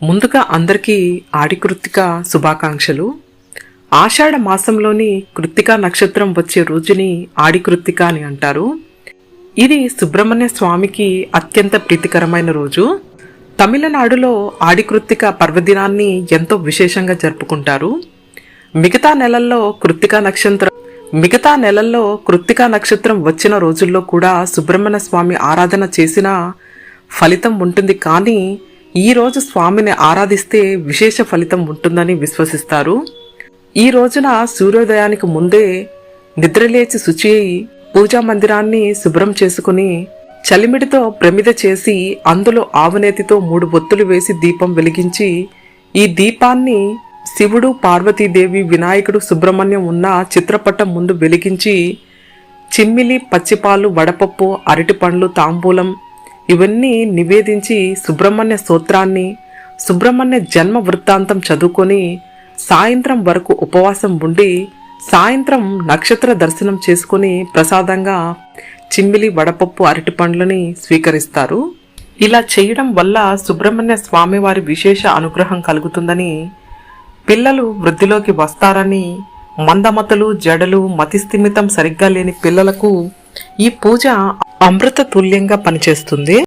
ముందుగా అందరికీ ఆడి కృత్తిక శుభాకాంక్షలు. ఆషాఢ మాసంలోని కృత్తికా నక్షత్రం వచ్చే రోజుని ఆడి కృత్తిక అని అంటారు. ఇది సుబ్రహ్మణ్య స్వామికి అత్యంత ప్రీతికరమైన రోజు. తమిళనాడులో ఆడి కృత్తిక పర్వదినాన్ని ఎంతో విశేషంగా జరుపుకుంటారు. మిగతా నెలల్లో కృత్తికా నక్షత్రం వచ్చిన రోజుల్లో కూడా సుబ్రహ్మణ్య స్వామి ఆరాధన చేసిన ఫలితం ఉంటుంది. కానీ ఈ రోజు స్వామిని ఆరాధిస్తే విశేష ఫలితం ఉంటుందని విశ్వసిస్తారు. ఈ రోజున సూర్యోదయానికి ముందే నిద్రలేచి శుచి అయి పూజా మందిరాన్ని శుభ్రం చేసుకుని చలిమిడితో ప్రమిద చేసి అందులో ఆవునేతితో 3 ఒత్తులు వేసి దీపం వెలిగించి ఈ దీపాన్ని శివుడు, పార్వతీదేవి, వినాయకుడు, సుబ్రహ్మణ్యం ఉన్న చిత్రపటం ముందు వెలిగించి చిమ్మిలి, పచ్చిపాలు, వడపప్పు, అరటిపండ్లు, తాంబూలం ఇవన్నీ నివేదించి సుబ్రహ్మణ్య స్తోత్రాన్ని, సుబ్రహ్మణ్య జన్మ వృత్తాంతం చదువుకొని సాయంత్రం వరకు ఉపవాసం ఉండి సాయంత్రం నక్షత్ర దర్శనం చేసుకుని ప్రసాదంగా చిమ్మిలి, వడపప్పు, అరటిపండ్లని స్వీకరిస్తారు. ఇలా చేయడం వల్ల సుబ్రహ్మణ్య స్వామి వారి విశేష అనుగ్రహం కలుగుతుందని, పిల్లలు వృద్ధిలోకి వస్తారని, మందమతులు, జడలు, మతిస్థిమితం సరిగ్గా లేని పిల్లలకు ఈ పూజ అమృత తుల్యంగా పనిచేస్తుంది.